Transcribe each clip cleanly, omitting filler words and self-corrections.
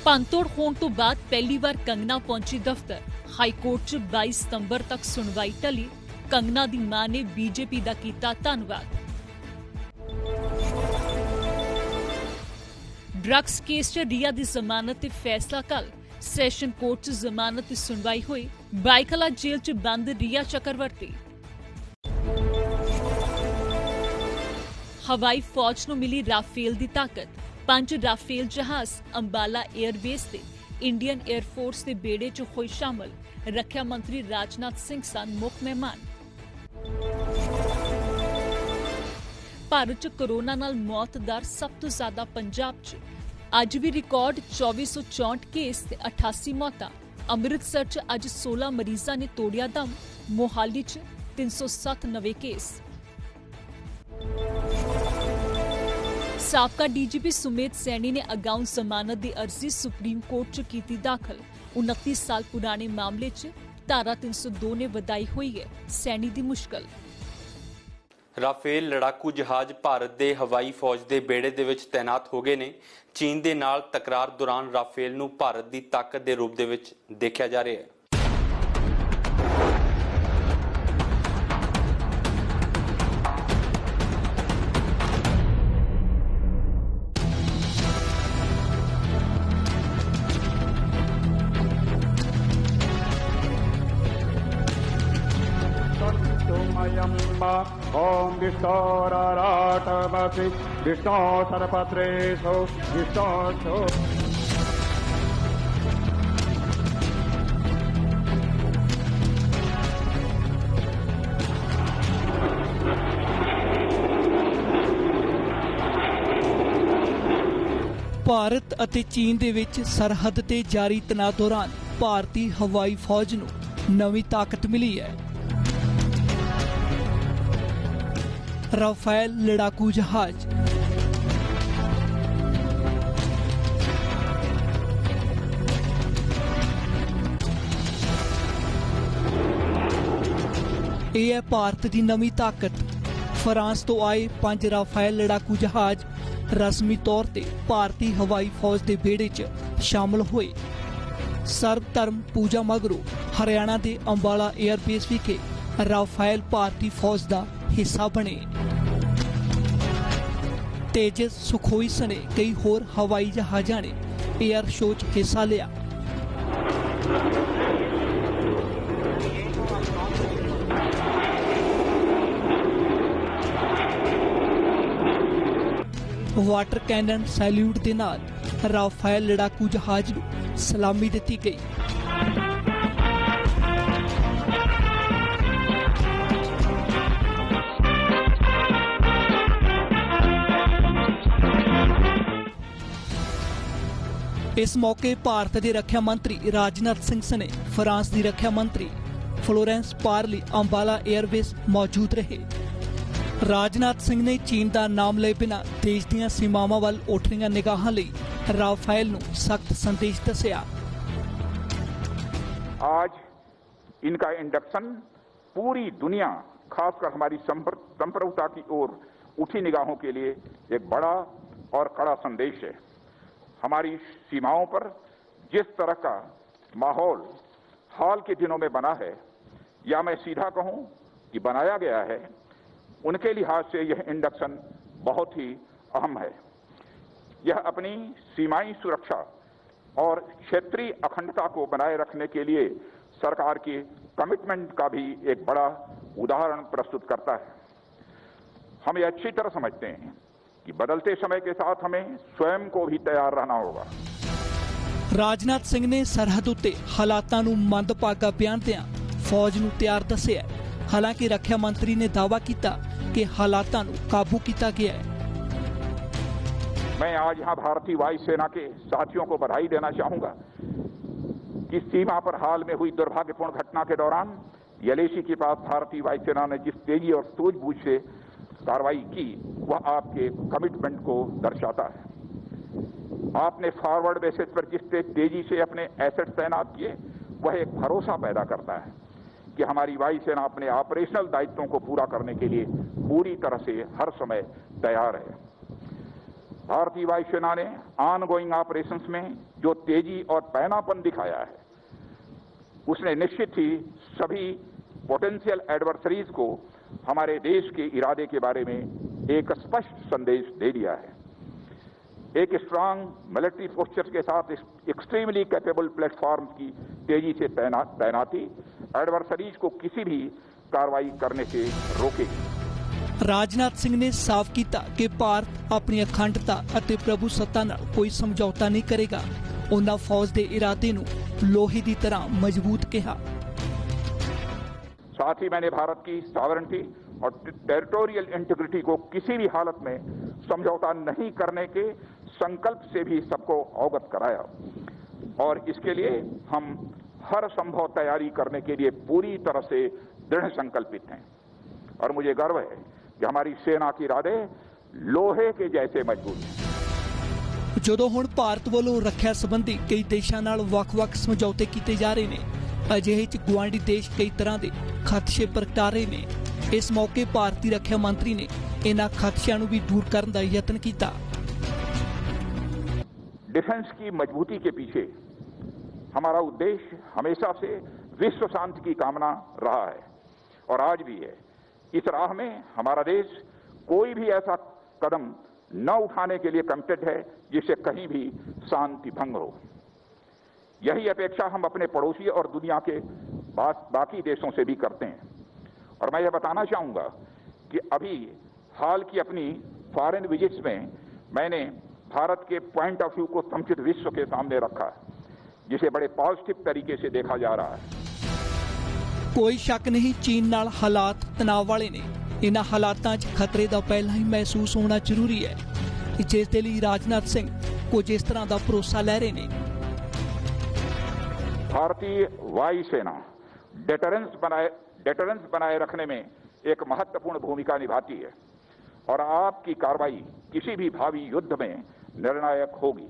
ਭੰਨਤੋੜ ਹੋਣ ਤੋਂ ਬਾਅਦ ਪਹਿਲੀ ਵਾਰ ਕੰਗਨਾ ਪਹੁੰਚੀ ਦਫ਼ਤਰ। ਹਾਈ ਕੋਰਟ 'ਚ 22 ਸਤੰਬਰ ਤੱਕ ਸੁਣਵਾਈ ਟਲੀ। ਕੰਗਨਾ ਦੀ ਮਾਂ ਨੇ ਬੀਜੇਪੀ ਦਾ ਕੀਤਾ ਧੰਨਵਾਦ। ड्रग्स केस च रिया की जमानत ते फैसला कल। सैशन कोर्ट च जमानत की सुनवाई हुई। बाईकला जेल च बंद रिया चक्रवर्ती। हवाई फौज नूं मिली राफेल की ताकत। 5 राफेल जहाज अंबाला एयरबेस ते इंडियन एयरफोर्स के बेड़े च होए शामिल। रक्षा मंत्री राजनाथ सिंह सन मुख मेहमान। भारत च कोरोना नाल मौत दर सब तो ज्यादा पंजाब च। अज भी रिकॉर्ड 2464 केस ते 88 मौतां। अमृतसर च अज 16 मरीजां ने तोड़िया दम। मोहाली च 307 नवे केस। साबका डीजीपी सुमेध सैनी ने अगाउं जमानत की अर्जी सुप्रीम कोर्ट च कीती दाखल। 29 साल पुराने मामले च धारा 302 ने वधाई हुई है सैनी की मुश्किल। ਰਾਫੇਲ ਲੜਾਕੂ ਜਹਾਜ਼ ਭਾਰਤ ਦੇ ਹਵਾਈ ਫੌਜ ਦੇ ਬੇੜੇ ਦੇ ਵਿੱਚ ਤੈਨਾਤ ਹੋ ਗਏ ਨੇ। ਚੀਨ ਦੇ ਨਾਲ ਤਕਰਾਰ ਦੌਰਾਨ ਰਾਫੇਲ ਨੂੰ ਭਾਰਤ ਦੀ ਤਾਕਤ ਦੇ ਰੂਪ ਦੇ ਵਿੱਚ ਦੇਖਿਆ ਜਾ ਰਿਹਾ ਹੈ। Om Vishnoraratavasi Vishno Sarapatreso Vishno Bharat ਅਤੇ ਚੀਨ ਦੇ ਵਿੱਚ ਸਰਹੱਦ ਤੇ ਜਾਰੀ ਤਣਾਅ ਦੌਰਾਨ ਭਾਰਤੀ ਹਵਾਈ ਫੌਜ ਨੂੰ ਨਵੀਂ ਤਾਕਤ ਮਿਲੀ ਹੈ। राफेल लड़ाकू जहाज ਇਹ ਹੈ ਭਾਰਤ ਦੀ ਨਵੀਂ ਤਾਕਤ। ਫਰਾਂਸ ਤੋਂ ਆਏ 5 ਰਾਫੇਲ ਲੜਾਕੂ ਜਹਾਜ਼ ਰਸਮੀ ਤੌਰ ਤੇ ਭਾਰਤੀ ਹਵਾਈ ਫੌਜ ਦੇ ਬੇੜੇ 'ਚ ਸ਼ਾਮਲ ਹੋਏ। ਸਰਬ ਧਰਮ ਪੂਜਾ ਮਗਰੋਂ ਹਰਿਆਣਾ ਦੇ ਅੰਬਾਲਾ 에ਅਰਬੇਸ ਵਿਖੇ ਰਾਫੇਲ ਭਾਰਤੀ ਫੌਜ ਦਾ हिस्सा बने। तेजस सुखोई सने कई होर हवाई जहाज़ां ने एयर शो च हिस्सा लिया। वाटर कैनन सैल्यूट दे नाल राफेल लड़ाकू जहाज नूं सलामी दित्ती गई। इस मौके भारत के रक्षा मंत्री राजनाथ सिंह सने फ्रांस की रक्षा मंत्री फ्लोरेंस पार्ली अंबाला एयरबेस मौजूद रहे। राजनाथ सिंह ने चीन का नाम ले बिना देश दीआं सीमावां वल उठ रहीआं निगाहां लई राफेल नूं सख्त संदेश दस्सिया। आज इनका इंडक्शन पूरी दुनिया खासकर हमारी संप्रभुता की ओर उठी निगाहों के लिए एक बड़ा और कड़ा संदेश है। हमारी सीमाओं पर जिस तरह का माहौल हाल के दिनों में बना है, या मैं सीधा कहूं कि बनाया गया है, उनके लिहाज से यह इंडक्शन बहुत ही अहम है। यह अपनी सीमाई सुरक्षा और क्षेत्रीय अखंडता को बनाए रखने के लिए सरकार की कमिटमेंट का भी एक बड़ा उदाहरण प्रस्तुत करता है। हम ये अच्छी तरह समझते हैं कि बदलते समय के साथ हमें स्वयं को भी तैयार रहना होगा। राजनाथ सिंह ने सरहद उत्ते हालातां नूं मंदभागा बयान दिआं फौज नूं तैयार दस्सिआ। हालांकि रक्षा मंत्री ने दावा किया कि हालातां नूं काबू किया गया है। मैं आज यहाँ भारतीय वायुसेना के साथियों को बधाई देना चाहूंगा कि सीमा पर हाल में हुई दुर्भाग्यपूर्ण घटना के दौरान यलेशी के पास भारतीय वायुसेना ने जिस तेजी और सूझबूझ से कार्रवाई की, वह आपके कमिटमेंट को दर्शाता है। आपने फॉरवर्ड बेसिस पर जिस तेजी से अपने एसेट तैनात किए, वह एक भरोसा पैदा करता है कि हमारी वायुसेना अपने ऑपरेशनल दायित्वों को पूरा करने के लिए पूरी तरह से हर समय तैयार है। भारतीय वायुसेना ने ऑनगोइंग ऑपरेशंस में जो तेजी और पैनापन दिखाया है, उसने निश्चित ही सभी पोटेंशियल एडवर्सरीज को हमारे देश के इरादे के बारे में एक स्पष्ट संदेश दे दिया है। एक स्ट्रांग मिलिट्री पोस्चर के साथ एक्सट्रीमली कैपेबल प्लेटफॉर्म की तेजी से तैनाती एडवर्सरीज को किसी भी कार्रवाई करने से रोकेगी। ਰਾਜਨਾਥ ਸਿੰਘ ਨੇ ਸਾਫ਼ ਕੀਤਾ ਕਿ ਭਾਰਤ ਆਪਣੀ ਅਖੰਡਤਾ ਅਤੇ ਪ੍ਰਭੂ ਸੱਤਾ ਨਾਲ ਕੋਈ ਸਮਝੌਤਾ ਨਹੀਂ ਕਰੇਗਾ। ਉਹਨਾਂ ਫੌਜ ਦੇ ਇਰਾਦੇ ਨੂੰ ਲੋਹੇ ਦੀ ਤਰ੍ਹਾਂ ਮਜ਼ਬੂਤ ਕਿਹਾ। साथ ही मैंने भारत की सॉवरेनिटी और टेरिटोरियल इंटीग्रिटी को किसी भी हालत में समझौता नहीं करने के संकल्प से भी सबको अवगत कराया और इसके लिए हम हर संभव तैयारी करने के लिए पूरी तरह से दृढ़ संकल्पित हैं और मुझे गर्व है कि हमारी सेना के इरादे लोहे के जैसे मजबूत हैं। ਜਦੋਂ ਹੁਣ ਭਾਰਤ ਵੱਲੋਂ ਰੱਖਿਆ ਸੰਬੰਧੀ ਕਈ ਦੇਸ਼ਾਂ ਨਾਲ ਵੱਖ-ਵੱਖ ਸਮਝੌਤੇ ਕੀਤੇ ਜਾ ਰਹੇ ਨੇ, ਅਜਿਹੇ ਚ ਗੁਆਂਢੀ ਦੇਸ਼ ਕਈ ਤਰ੍ਹਾਂ ਦੇ ਖਦਸ਼ੇ ਪ੍ਰਗਟਾ ਰਹੇ ਨੇ। ਇਸ ਮੌਕੇ ਭਾਰਤੀ ਰੱਖਿਆ ਮੰਤਰੀ ਨੇ ਇਹਨਾਂ ਖਦਸ਼ਿਆਂ ਨੂੰ ਵੀ ਦੂਰ ਕਰਨ ਦਾ ਯਤਨ ਕੀਤਾ। डिफेंस की मजबूती के पीछे हमारा उद्देश्य हमेशा से विश्व शांति की कामना रहा है और आज भी है। इस राह में हमारा देश कोई भी ऐसा कदम न उठाने के लिए कमिटेड है जिससे कहीं भी शांति भंग हो। यही अपेक्षा हम अपने पड़ोसी और दुनिया के बाकी देशों से भी करते हैं और मैं यह बताना चाहूंगा कि अभी हाल की अपनी फॉरेन विजिट्स में मैंने भारत के पॉइंट ऑफ व्यू को समुचित विश्व के सामने रखा, जिसे बड़े पॉजिटिव तरीके से देखा जा रहा है। ਕੋਈ ਸ਼ੱਕ ਨਹੀਂ, ਚੀਨ ਨਾਲ ਹਾਲਾਤ ਤਣਾਅ ਵਾਲੇ ਨੇ। ਇਹਨਾਂ ਹਾਲਾਤਾਂ 'ਚ ਖਤਰੇ ਦਾ ਪਹਿਲਾਂ ਹੀ ਮਹਿਸੂਸ ਹੋਣਾ ਜ਼ਰੂਰੀ ਹੈ, ਜਿਸ ਦੇ ਲਈ ਰਾਜਨਾਥ ਸਿੰਘ ਕੁਝ ਇਸ ਤਰ੍ਹਾਂ ਦਾ ਭਰੋਸਾ ਲੈ ਰਹੇ ਨੇ। भारतीय वायुसेना डेटरेंस बनाए रखने में एक महत्वपूर्ण भूमिका निभाती है और आपकी कार्रवाई किसी भी भावी युद्ध में निर्णायक होगी।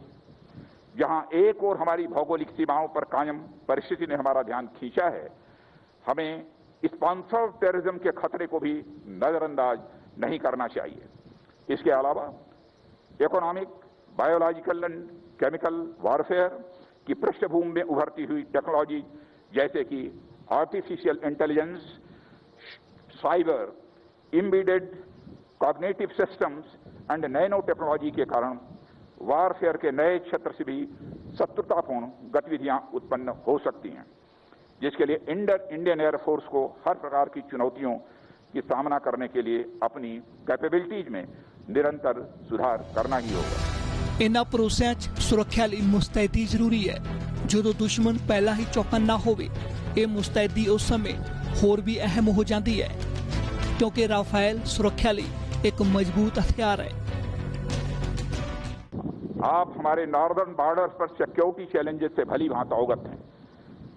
जहां एक और हमारी भौगोलिक सीमाओं पर कायम परिस्थिति ने हमारा ध्यान खींचा है, हमें स्पॉन्सर्ड टेररिज्म के खतरे को भी नजरअंदाज नहीं करना चाहिए। इसके अलावा economic, biological and chemical warfare की पृष्ठभूमि में उभरती हुई टेक्नोलॉजी जैसे कि artificial intelligence, cyber, embedded cognitive systems and nano technology के कारण वॉरफेयर के नए क्षेत्र से भी शत्रुतापूर्ण गतिविधियां उत्पन्न हो सकती हैं, जिसके लिए इंडियन एयरफोर्स को हर प्रकार की चुनौतियों की सामना करने के लिए अपनी कैपेबिलिटीज में निरंतर सुधार करना ही होगा। ਇਹਨਾਂ ਭਰੋਸਿਆਂ 'ਚ ਸੁਰੱਖਿਆ ਲਈ ਮੁਸਤੈਦੀ ਜ਼ਰੂਰੀ ਹੈ। ਜਦੋਂ ਦੁਸ਼ਮਣ ਪਹਿਲਾਂ ਹੀ ਚੌਕੰਨਾ ਹੋਵੇ, ਇਹ ਮੁਸਤੈਦੀ ਉਸ ਸਮੇਂ ਹੋਰ ਵੀ ਅਹਿਮ ਹੋ ਜਾਂਦੀ ਹੈ, ਕਿਉਂਕਿ ਰਾਫੇਲ ਸੁਰੱਖਿਆ ਲਈ ਇੱਕ ਮਜ਼ਬੂਤ ਹਥਿਆਰ ਹੈ। आप हमारे नॉर्दर्न बॉर्डर्स पर सिक्योरिटी चैलेंजेस से भली भांति अवगत हैं।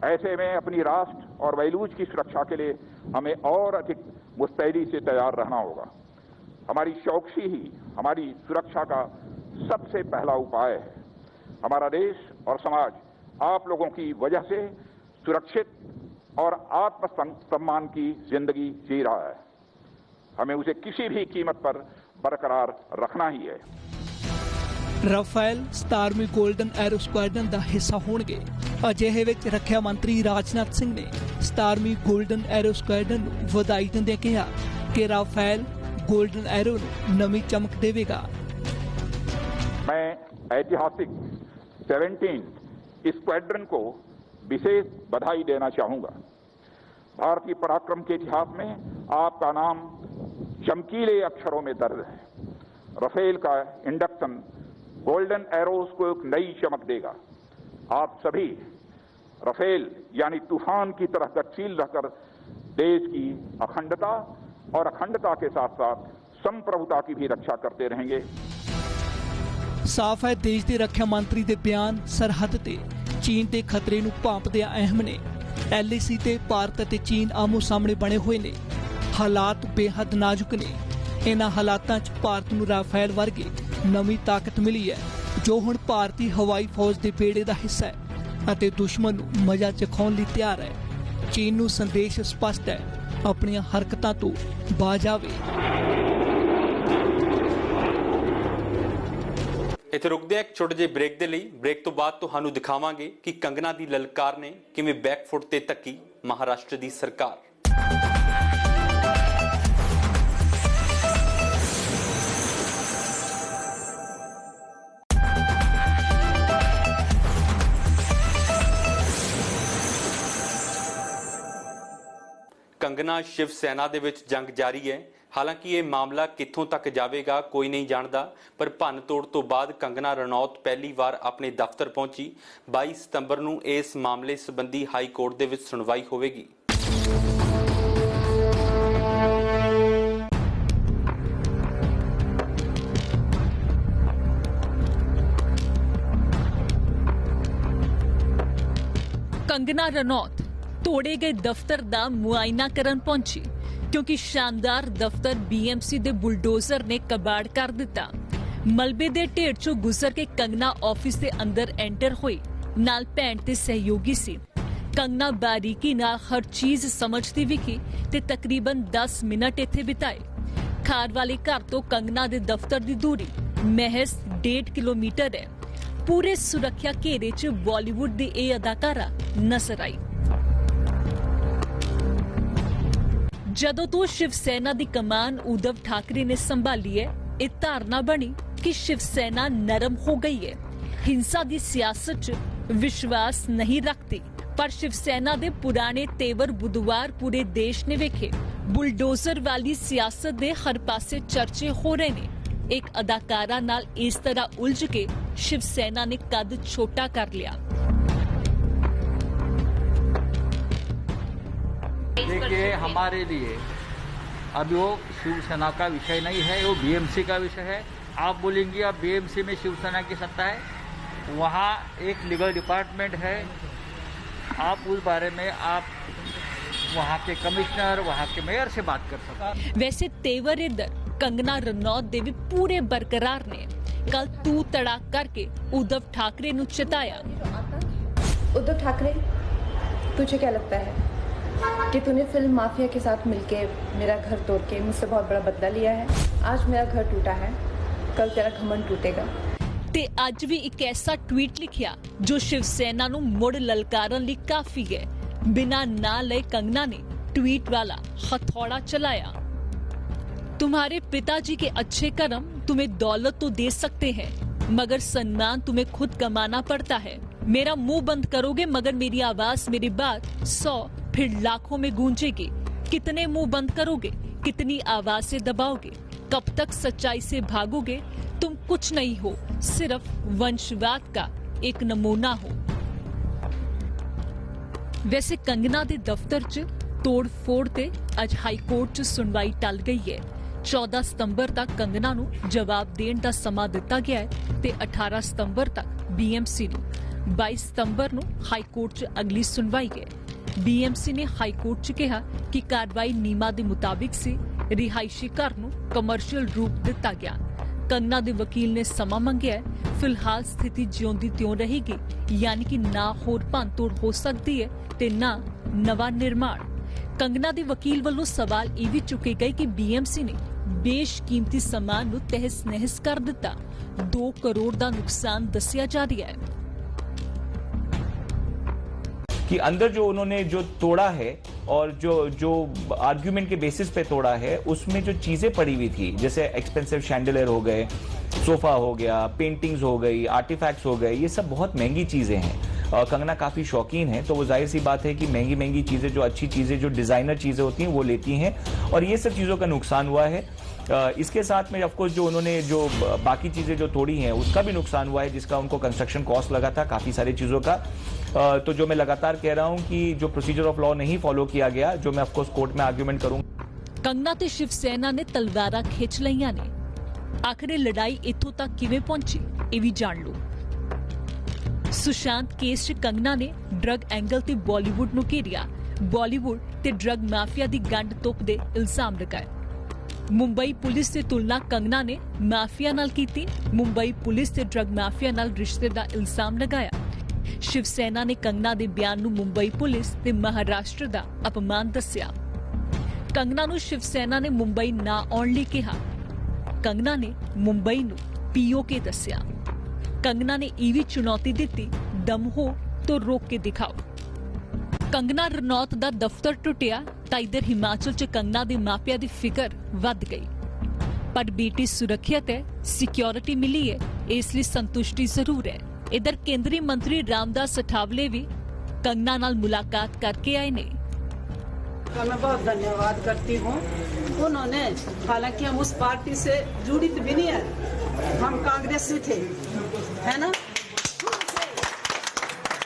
ऐसे में अपनी राष्ट्र और वैलूज की सुरक्षा के लिए हमें और अधिक मुस्तैदी से तैयार रहना होगा। हमारी चौकसी ही हमारी सुरक्षा का सबसे पहला उपाय है। हमारा देश और समाज आप लोगों की वजह से सुरक्षित और आत्मसम्मान की जिंदगी जी रहा है। हमें उसे किसी भी कीमत पर बरकरार रखना ही है। ਰਾਫੇਲ 17ਵੀਂ ਗੋਲਡਨ ਐਰੋ ਸਕੁਐਡਰਨ ਦਾ ਹਿੱਸਾ ਹੋਣਗੇ। ਅਜਿਹੇ ਵਿੱਚ ਰੱਖਿਆ ਮੰਤਰੀ ਰਾਜਨਾਥ ਸਿੰਘ ਨੇ 17ਵੀਂ ਗੋਲਡਨ ਐਰੋ ਸਕੁਐਡਰਨ ਨੂੰ ਵਧਾਈ ਦਿੰਦਿਆਂ ਕਿਹਾ ਕਿ ਰਾਫੇਲ ਗੋਲਡਨ ਐਰੋ ਨੂੰ ਨਵੀਂ ਚਮਕ ਦੇਵੇਗਾ। मैं ऐतिहासिक 17 स्क्वाड्रन को विशेष बधाई देना चाहूंगा। भारतीय पराक्रम के इतिहास में आपका नाम चमकीले अक्षरों में दर्ज है। राफेल का इंडक्शन गोल्डन एरोस को एक नई चमक देगा। आप सभी राफेल यानी तूफान की तरह गतिशील रहकर देश की अखंडता और अखंडता के साथ साथ संप्रभुता की भी रक्षा करते रहेंगे। ਸਾਫ਼ ਹੈ, ਦੇਸ਼ ਦੇ ਰੱਖਿਆ ਮੰਤਰੀ ਦੇ ਬਿਆਨ ਸਰਹੱਦ ਤੇ ਚੀਨ ਦੇ ਖਤਰੇ ਨੂੰ ਭਾਂਪਦਿਆਂ ਅਹਿਮ ਨੇ। LAC ਤੇ ਭਾਰਤ ਅਤੇ ਚੀਨ ਆਮੋ ਸਾਹਮਣੇ ਬਣੇ ਹੋਏ ਨੇ। ਹਾਲਾਤ ਬੇਹੱਦ ਨਾਜ਼ੁਕ ਨੇ। ਇਹਨਾਂ ਹਾਲਾਤਾਂ 'ਚ ਭਾਰਤ ਨੂੰ ਰਾਫੇਲ ਵਰਗੇ ਨਵੀਂ ਤਾਕਤ ਮਿਲੀ ਹੈ, ਜੋ ਹੁਣ ਭਾਰਤੀ ਹਵਾਈ ਫੌਜ ਦੇ ਬੇੜੇ ਦਾ ਹਿੱਸਾ ਹੈ ਅਤੇ ਦੁਸ਼ਮਣ ਨੂੰ ਮਜ਼ਾ ਚਖਾਉਣ ਲਈ ਤਿਆਰ ਹੈ। ਚੀਨ ਨੂੰ ਸੰਦੇਸ਼ ਸਪਸ਼ਟ ਹੈ, ਆਪਣੀਆਂ ਹਰਕਤਾਂ ਤੋਂ ਬਾਜ ਆਵੇ। ਇੱਥੇ ਰੁਕਦੇ ਹਾਂ ਇੱਕ ਛੋਟੇ ਜਿਹੇ ਬ੍ਰੇਕ ਦੇ ਲਈ। ਬ੍ਰੇਕ ਤੋਂ ਬਾਅਦ ਤੁਹਾਨੂੰ ਦਿਖਾਵਾਂਗੇ ਕਿ ਕੰਗਨਾ ਦੀ ਲਲਕਾਰ ਨੇ ਕਿਵੇਂ ਬੈਕਫੁੱਟ ਤੇ ਧੱਕੀ ਮਹਾਰਾਸ਼ਟਰ ਦੀ ਸਰਕਾਰ। ਕੰਗਨਾ ਸ਼ਿਵ ਸੈਨਾ ਦੇ ਵਿੱਚ ਜੰਗ ਜਾਰੀ ਹੈ। ਹਾਲਾਂਕਿ ਇਹ ਮਾਮਲਾ ਕਿੱਥੋਂ ਤੱਕ ਜਾਵੇਗਾ ਕੋਈ ਨਹੀਂ ਜਾਣਦਾ, ਪਰ ਭੰਨ ਤੋੜ ਤੋਂ ਬਾਅਦ ਕੰਗਨਾ ਰਣੌਤ ਪਹਿਲੀ ਵਾਰ ਆਪਣੇ ਦਫ਼ਤਰ ਪਹੁੰਚੀ। 22 ਸਤੰਬਰ ਨੂੰ ਇਸ ਮਾਮਲੇ ਸੰਬੰਧੀ ਹਾਈ ਕੋਰਟ ਦੇ ਵਿੱਚ ਸੁਣਵਾਈ ਹੋਵੇਗੀ। ਕੰਗਨਾ ਰਣੌਤ ਤੋੜੇ ਗਏ ਦਫ਼ਤਰ ਦਾ ਮੁਆਇਨਾ ਕਰਨ ਪਹੁੰਚੀ ਕਿਉਂਕਿ ਸ਼ਾਨਦਾਰ ਦਫ਼ਤਰ BMC ਦੇ ਬੁਲਡੋਜ਼ਰ ਨੇ ਕਬਾੜ ਕਰ ਦਿੱਤਾ। ਮਲਬੇ ਦੇ ਢੇਰ ਚੋਂ ਗੁਜ਼ਰ ਕੇ ਕੰਗਨਾ ਆਫਿਸ ਦੇ ਅੰਦਰ ਐਂਟਰ ਹੋਈ। ਨਾਲ ਭੈਣ ਤੇ ਸਹਿਯੋਗੀ ਸੀ। ਕੰਗਨਾ ਬਾਰੀਕੀ ਨਾਲ ਹਰ ਚੀਜ਼ ਸਮਝਦੀ ਵਿਖੀ ਤੇ ਤਕਰੀਬਨ 10 ਮਿੰਟ ਇੱਥੇ ਬਿਤਾਏ। ਖਾਰ ਵਾਲੇ ਘਰ ਤੋਂ ਕੰਗਨਾ ਦੇ ਦਫ਼ਤਰ ਦੀ ਦੂਰੀ ਮਹਿਜ਼ 1.5 ਕਿਲੋਮੀਟਰ ਹੈ। ਪੂਰੇ ਸੁਰੱਖਿਆ ਘੇਰੇ 'ਚ ਬਾਲੀਵੁੱਡ ਦੀ ਇਹ ਅਦਾਕਾਰਾ ਨਜ਼ਰ ਆਈ। ਜਦੋਂ ਤੋਂ ਸ਼ਿਵ ਸੈਨਾ ਦੀ ਕਮਾਨ ਉद्धਵ ਠਾਕਰੇ ਨੇ ਸੰਭਾਲੀ ਹੈ, ਇਹ ਧਾਰਨਾ ਬਣੀ ਕਿ ਸ਼ਿਵ ਸੈਨਾ ਨਰਮ ਹੋ ਗਈ ਹੈ, ਹਿੰਸਾ ਦੀ ਸਿਆਸਤ 'ਚ ਵਿਸ਼ਵਾਸ ਨਹੀਂ ਰੱਖਦੀ। ਪਰ ਸ਼ਿਵ ਸੈਨਾ ਦੇ ਪੁਰਾਣੇ ਤੇਵਰ ਬੁੱਧਵਾਰ ਪੂਰੇ ਦੇਸ਼ ਨੇ ਵੇਖੇ। ਬੁਲਡੋਜ਼ਰ ਵਾਲੀ ਸਿਆਸਤ ਦੇ ਹਰ ਪਾਸੇ ਚਰਚੇ ਹੋ ਰਹੇ ਨੇ। ਇੱਕ ਅਦਾਕਾਰਾ ਨਾਲ ਇਸ ਤਰ੍ਹਾਂ ਉਲਝ ਕੇ ਸ਼ਿਵ ਸੈਨਾ ਨੇ ਕੱਦ ਛੋਟਾ ਕਰ ਲਿਆ। देखिए, हमारे लिए अब वो शिवसेना का विषय नहीं है, वो BMC का विषय है। आप बोलेंगे अब BMC में शिवसेना की सत्ता है, वहाँ एक लीगल डिपार्टमेंट है। आप उस बारे में आप वहाँ के कमिश्नर, वहाँ के मेयर से बात कर सकते हैं। वैसे तेवर इधर कंगना रनौत दे भी पूरे बरकरार ने कल तू तड़ाक करके उद्धव ठाकरे नु चिताया। उद्धव ठाकरे, तुझे क्या लगता है कि तूने फिल्म माफिया के साथ मिलके मेरा घर तोड़ के मुझसे बहुत बड़ा बदला लिया है? आज मेरा घर टूटा है, कल तेरा घमंड टूटेगा। ते आज भी एक ऐसा ट्वीट लिखिया जो शिवसेना नु मुड़ ललकारन ली काफी है। बिना ना लए कंगना ने ट्वीट वाला हथौड़ा चलाया। तुम्हारे पिताजी के अच्छे कर्म तुम्हें दौलत तो दे सकते हैं, मगर सम्मान तुम्हें खुद कमाना पड़ता है। मेरा मुंह बंद करोगे मगर मेरी आवाज, मेरी बात 100 फिर लाखों में गूंजेगी। कितने मुंह बंद करोगे, कितनी आवाजें दबाओगे, कब तक सच्चाई से भागोगे? तुम कुछ नहीं हो, सिर्फ वंशवाद का एक नमूना हो। वैसे कंगना दे दफ्तर च तोड़ फोड़ ते अज हाई कोर्ट च सुनवाई टल गई है। 14 सितंबर तक कंगना नू जवाब देण दा समा दिता गया है ते 18 सितंबर तक BMC नू, 22 सितंबर नू हाई कोर्ट च अगली सुनवाई है। BMC ने हाई कोर्ट च कहा कि कार्रवाई नीमा दे मुताबिक से रिहायशी घर नू कमर्शियल रूप दिता गया। कंगना दे वकील ने समा मंगया है। फिलहाल स्थिति जिउंदी त्यों रहेगी, यानी कि ना होर भंनतोड़ हो सकती है ते ना नवा निर्माण। कंगना दे वकील वालों सवाल ये भी चुके गए कि BMC ने बेशकीमती सामान नू तहस नहस कर दिता। 2 करोड़ का नुकसान दसिया जा रहा है कि अंदर जो उन्होंने जो तोड़ा है और जो आर्ग्यूमेंट के बेसिस पे तोड़ा है, उसमें जो चीजें पड़ी हुई थी, जैसे एक्सपेंसिव शैंडलियर हो गए, सोफा हो गया, पेंटिंग्स हो गई, आर्टिफैक्ट्स हो गए, ये सब बहुत महंगी चीजें हैं। कंगना काफी शौकीन है, तो वो जाहिर सी बात है कि महंगी महंगी चीजें, जो अच्छी चीजें, जो डिजाइनर चीजें होती हैं, वो लेती हैं, और ये सब चीजों का नुकसान हुआ है। इसके साथ में ऑफकोर्स जो उन्होंने जो बाकी चीजें जो तोड़ी हैं, उसका भी नुकसान हुआ है, जिसका उनको कंस्ट्रक्शन कॉस्ट लगा था काफी सारी चीजों का। तो जो मैं लगातार कह रहा हूं कि जो प्रोसीजर ऑफ लॉ नहीं फॉलो किया गया, जो मैं ऑफकोर्स कोर्ट में आर्ग्यूमेंट करूंगा। कंगना ते शिवसेना ने तलवारां खिंच लईआं ने। आखिर लड़ाई इत्थों तक किवें पहुंची, ये भी जान लो। सुशांत केस च कंगना ने ड्रग एंगल ते बॉलीवुड नूं घेरिया। बॉलीवुड ते ड्रग माफिया दी गंढ तुप दे इल्जाम लगाए। मुंबई पुलिस से तुलना कंगना ने माफिया नाल कीती। मुंबई पुलिस ते ड्रग माफिया नाल रिश्ते दा इल्जाम लगाया। शिवसेना ने कंगना दे बयान नूं मुंबई पुलिस ते महाराष्ट्र दा अपमान दस्सिया। कंगना नूं शिवसेना ने मुंबई ना आउण लई कहा। कंगना ने मुंबई नूं POK दस्सिया। कंगना ने ਇਹ ਵੀ ਚੁਣੌਤੀ ਦਿੱਤੀ, दम हो तो रोक के दिखाओ। कंगना रनौत ਦਾ ਦਫ਼ਤਰ ਟੁੱਟਿਆ ਤਾਂ ਇਧਰ ਹਿਮਾਚਲ 'ਚ ਕੰਗਨਾ ਦੇ ਮਾਪਿਆਂ ਦੀ ਫਿਕਰ ਵੱਧ ਗਈ। पर बेटी सुरक्षित है, सिक्योरिटी मिली है, इसलिए संतुष्टि जरूर है। इधर केंद्रीय मंत्री रामदास अठावले भी कंगना नाल मुलाकात करके आए ने। मैं बहुत धन्यवाद करती हूँ उन्होंने, हालांकि हम उस पार्टी से जुड़ी भी नहीं है, हम कांग्रेसी थे, है ना,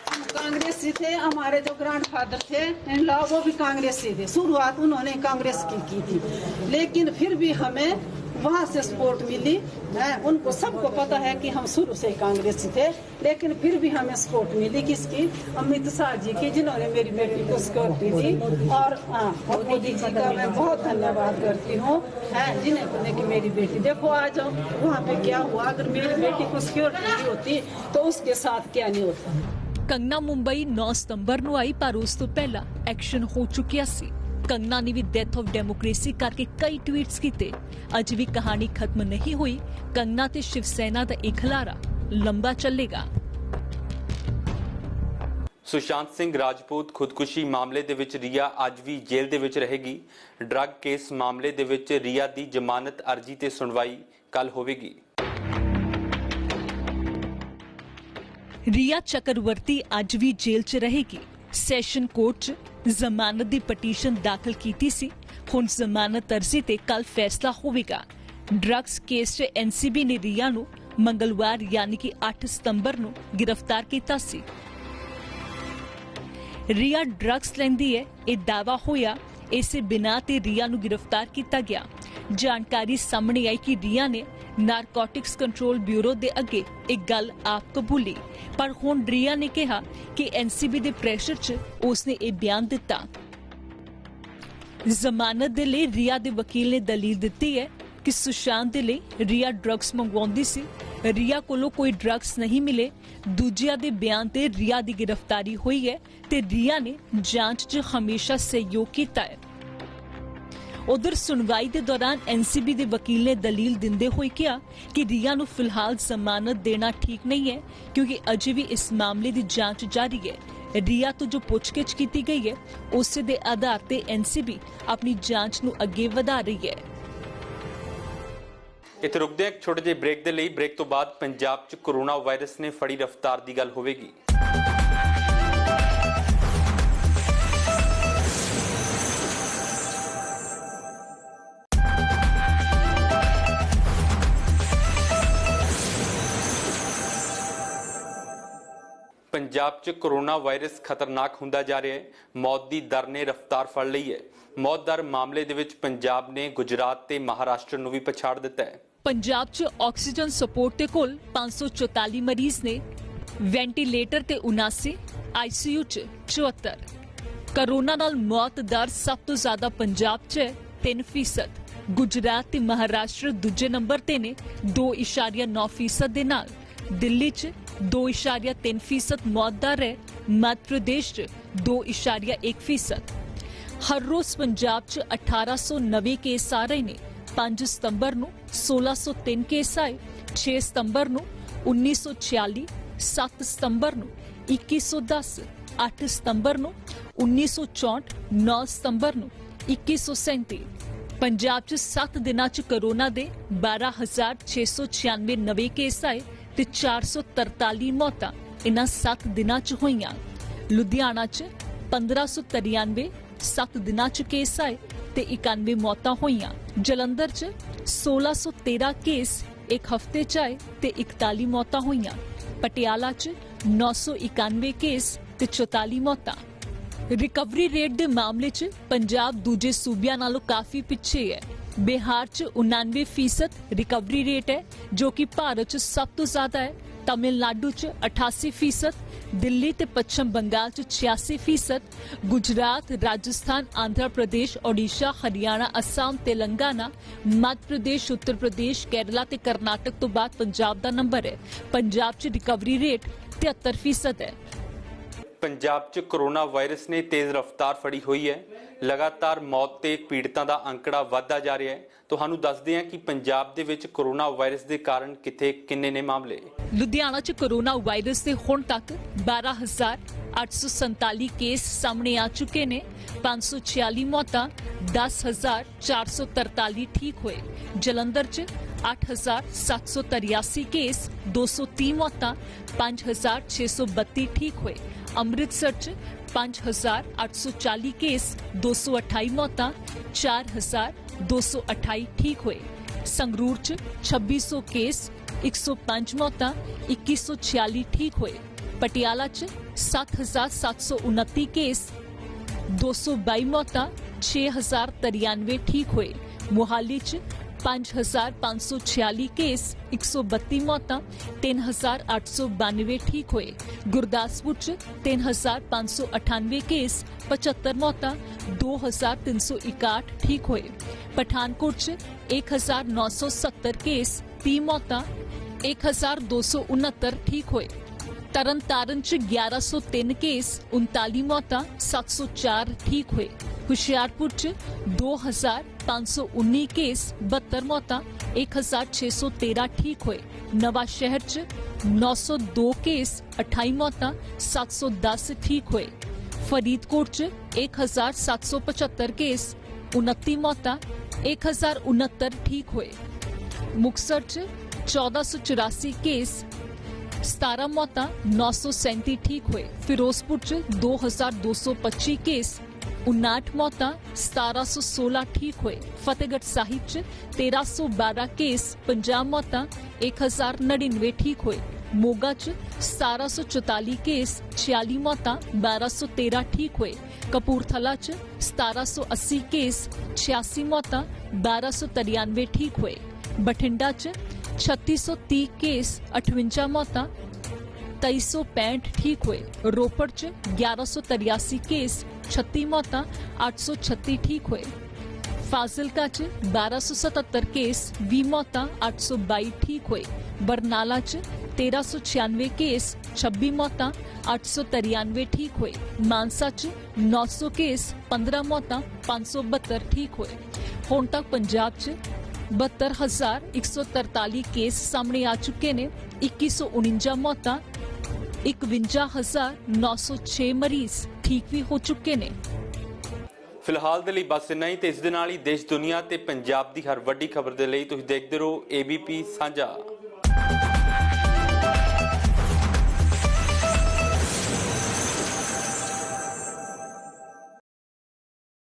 हम कांग्रेसी थे, हमारे जो ग्रैंडफादर थे इन लॉ वो भी कांग्रेसी थे, शुरुआत उन्होंने कांग्रेस की थी, लेकिन फिर भी हमें वहाँ से सपोर्ट मिली है। उनको सबको पता है कि हम शुरू से कांग्रेसी थे, लेकिन फिर भी हमें सपोर्ट मिली किसकी, अमित शाह जी की, जिन्होंने मेरी बेटी को सिक्योरिटी दी। और मोदी जी का मैं बहुत धन्यवाद करती हूँ, जिन्हें बोले कि मेरी बेटी देखो आज वहाँ पे क्या हुआ, अगर मेरी बेटी को सिक्योरिटी दी होती तो उसके साथ क्या नहीं होता। कंगना मुंबई 9 सितंबर ਨੂੰ ਆਈ, ਪਰ ਉਸ ਤੋਂ ਪਹਿਲਾਂ ਐਕਸ਼ਨ ਹੋ ਚੁੱਕਿਆ ਸੀ। कंगना ने भी डेथ ऑफ डेमोक्रेसी करके कई ट्वीट्स किए। अज भी कहानी खत्म नहीं हुई, कंगना ते शिवसेना का एक खिलारा लंबा चलेगा। सुशांत सिंह राजपूत खुदकुशी मामले दे विच रिया अज भी जेल दे विच रहेगी। ड्रग केस मामले दे विच रिया दी जमानत अर्जी ते सुनवाई कल होवेगी। रिया चक्रवर्ती अज भी जेल च रहेगी। सैशन कोर्ट च जमानत दी पटीशन दाखल कीती सी, हुण जमानत अर्जी ते कल फैसला होवेगा। ड्रग्स केस च एनसीबी ने रिया नूं मंगलवार यानी कि 8 सितंबर नूं गिरफ्तार कीता सी। रिया ड्रग्स लैंदी है, यह दावा होया, इसे बिना ते रिया नूं गिरफ्तार किया गया। जानकारी सामने आई कि रिया ने नारकोटिक्स कंट्रोल ब्यूरो दे अगे एक गल आप कबूली, पर हुण रिया ने कहा कि एनसीबी दे प्रेशर च उसने यह बयान दिता। जमानत दे लई रिया दे वकील ने दलील दिती है कि सुशांत दे लई रिया ड्रग्स मंगवाउंदी सी, रिया कोलों कोई ड्रग्स नहीं मिले, दूजिया दे बयान ते रिया दी गिरफ्तारी हुई है ते रिया ने जांच च हमेशा सहयोग कीता है। उधर सुनवाई के दौरान एनसीबी के वकील ने दलील दिंदे हुए कहा कि रिया नूं फिलहाल जमानत देना ठीक नहीं है, क्योंकि अजे भी इस मामले की जांच जारी है। रिया तो जो पुछगिछ की गई है उस दे आधार पर एनसीबी अपनी जांच नूं अगे वधा रही है। इत्थे रुकदे एक छोटे जे ब्रेक दे लई। ब्रेक तो बाद पंजाब च कोरोना वायरस ने फड़ी रफ्तार की गल होवेगी। पंजाब च कोरोना वायरस खतरनाक हुंदा जा रहा है। मौत की दर ने रफ्तार फड़ ली है। मौत दर मामले दे विच पंजाब ने गुजरात ते महाराष्ट्र नूं भी पछाड़ दिता है। पंजाब च ऑक्सीजन सपोर्ट ते कुल 544 मरीज ने, वेंटीलेटर ते 79, आईसीयू च 74। कोरोना नाल मौत दर सब तो ज्यादा पंजाब च है 3%। गुजरात ते महाराष्ट्र दूजे नंबर ते ने 2.9% दे नाल। दिल्ली च 2.3% मौत दर है। मध्य प्रदेश च 2.1%। हर रोज पंजाब च 1800 नवे केस आ रहे ने। 5 सितंबर नूं 1603 केस आए, 6 सितंबर नूं 1946, 7 सितंबर नूं 2110, 8 सितंबर नूं 1964, 9 सितंबर नूं 2137। पंजाब च 7 दिनां च कोरोना दे 12,696 नवे केस आए ते 443 मौतां इन्हां 7 दिनां च होईयां। लुधियाना च 1593 7 दिनां च केस आए ते 91 मौतां होईयां। जलंधर च 1613 केस एक हफ्ते च आए ते 41 मौतां होईयां। पटियाला च 991 केस ते 44 मौतां। रिकवरी रेट दे मामले च पंजाब दूजे सूबियां नालों काफी पिछे है। बिहार च 99% रिकवरी रेट है, जो कि भारत च सब तो ज्यादा है। तमिलनाडु च 88%, दिल्ली ते पश्चिम बंगाल च 86%, गुजरात, राजस्थान, आंध्र प्रदेश, ओडिशा, हरियाणा, असम, तेलंगाना, मध्य प्रदेश, उत्तर प्रदेश, केरला ते कर्नाटक तो बाद पंजाब दा नंबर है। पंजाब च रिकवरी रेट 73% है। ਪੰਜਾਬ 'ਚ ਕੋਰੋਨਾ ਵਾਇਰਸ ਨੇ ਤੇਜ਼ ਰਫ਼ਤਾਰ ਫੜੀ ਹੋਈ ਹੈ। ਲਗਾਤਾਰ ਮੌਤ ਤੇ ਪੀੜਤਾਂ ਦਾ ਅੰਕੜਾ ਵਧਦਾ ਜਾ ਰਿਹਾ ਹੈ। ਤੁਹਾਨੂੰ ਦੱਸਦੇ ਹਾਂ ਕਿ ਪੰਜਾਬ ਦੇ ਵਿੱਚ ਕੋਰੋਨਾ ਵਾਇਰਸ ਦੇ ਕਾਰਨ ਕਿੱਥੇ ਕਿੰਨੇ ਨੇ ਮਾਮਲੇ। ਲੁਧਿਆਣਾ 'ਚ ਕੋਰੋਨਾ ਵਾਇਰਸ ਦੇ ਹੁਣ ਤੱਕ 12,847 ਕੇਸ ਸਾਹਮਣੇ ਆ ਚੁੱਕੇ ਨੇ। 546 ਮੌਤਾਂ, 10,443 ਠੀਕ ਹੋਏ। ਜਲੰਧਰ 'ਚ 8,783 ਕੇਸ, 230 ਮੌਤਾਂ, 5,632 ਠੀਕ ਹੋਏ। ਅੰਮ੍ਰਿਤਸਰ 'ਚ 5,840 ਕੇਸ, 228 ਮੌਤਾਂ, 4,228 ਠੀਕ ਹੋਏ। ਸੰਗਰੂਰ 'ਚ 2600 ਕੇਸ, 105 ਮੌਤਾਂ, 2146 ਠੀਕ ਹੋਏ। ਪਟਿਆਲਾ 'ਚ 7,729 ਕੇਸ, 222 ਮੌਤਾਂ, 6,093 ਠੀਕ ਹੋਏ। ਮੋਹਾਲੀ 'ਚ 5,546 ਕੇਸ, 132 ਮੌਤਾਂ, 3,892 ਠੀਕ ਹੋਏ। ਗੁਰਦਾਸਪੁਰ 'ਚ 3,598 ਕੇਸ, 75 ਮੌਤਾਂ, 2,361 ਠੀਕ ਹੋਏ। ਪਠਾਨਕੋਟ 'ਚ 1,970 ਕੇਸ, 30 ਮੌਤਾਂ, 1,269 ਠੀਕ ਹੋਏ। ਤਰਨਤਾਰਨ 'ਚ 1103 ਕੇਸ, 39 ਮੌਤਾਂ, 704 ਠੀਕ ਹੋਏ। ਹੁਸ਼ਿਆਰਪੁਰ 'ਚ 2,519 ਕੇਸ, 72 ਮੌਤਾਂ, 1,613 ਠੀਕ ਹੋਏ। ਨਵਾਂ ਸ਼ਹਿਰ 'ਚ 902 ਕੇਸ, 28 ਮੌਤਾਂ, 710 ਠੀਕ ਹੋਏ। ਫਰੀਦਕੋਟ 'ਚ 1,775 ਕੇਸ, 29 ਮੌਤਾਂ, 1,069 ਠੀਕ ਹੋਏ। ਮੁਕਤਸਰ 'ਚ 1,484 ਕੇਸ, 17 ਮੌਤਾਂ, 937 ਠੀਕ ਹੋਏ। ਫਿਰੋਜ਼ਪੁਰ 'ਚ 2,225 ਕੇਸ, 59 ਮੌਤਾਂ, 1,716 ਠੀਕ ਹੋਏ। ਫਤਿਹਗੜ੍ਹ ਸਾਹਿਬ 'ਚ 1,312 ਕੇਸ, 50 ਮੌਤਾਂ, 1,099 ਠੀਕ ਹੋਏ। ਮੋਗਾ 'ਚ 1,744 ਕੇਸ, 46 ਮੌਤਾਂ, 1,213 ਠੀਕ ਹੋਏ। ਕਪੂਰਥਲਾ 'ਚ 1,780 ਕੇਸ, 86 ਮੌਤਾਂ, 1,293 ਠੀਕ ਹੋਏ। ਬਠਿੰਡਾ 'ਚ 3,630 ਕੇਸ, 58 ਮੌਤਾਂ, 2,365 ਠੀਕ ਹੋਏ। ਰੋਪੜ 'ਚ 1,183 ਕੇਸ, 36 ਮੌਤਾਂ, 836 ਠੀਕ ਹੋਏ। ਫਾਜ਼ਿਲਕਾ 'ਚ 1,277 ਕੇਸ, 20 ਮੌਤਾਂ, 822 ਠੀਕ ਹੋਏ। ਬਰਨਾਲਾ 'ਚ 1,396 ਕੇਸ, 26 ਮੌਤਾਂ, 893 ਠੀਕ ਹੋਏ। ਮਾਨਸਾ 'ਚ 900 ਕੇਸ, 15 ਮੌਤਾਂ, 572 ਠੀਕ ਹੋਏ। ਹੁਣ ਤੱਕ ਪੰਜਾਬ 'ਚ 72,143 ਕੇਸ ਸਾਹਮਣੇ ਆ ਚੁੱਕੇ ਨੇ। 2,149 ਮੌਤਾਂ, 51,906 ਮਰੀਜ਼ ਠੀਕ ਵੀ ਹੋ ਚੁੱਕੇ ਨੇ। ਫਿਲਹਾਲ ਦੇ ਲਈ ਬਸ ਇੰਨਾ ਹੀ ਤੇ ਇਸ ਦੇ ਨਾਲ ਹੀ ਦੇਸ਼ ਦੁਨੀਆ ਤੇ ਪੰਜਾਬ ਦੀ ਹਰ ਵੱਡੀ ਖਬਰ ਦੇ ਲਈ ਤੁਸੀਂ ਦੇਖਦੇ ਰਹੋ ABP ਸਾਂਝਾ।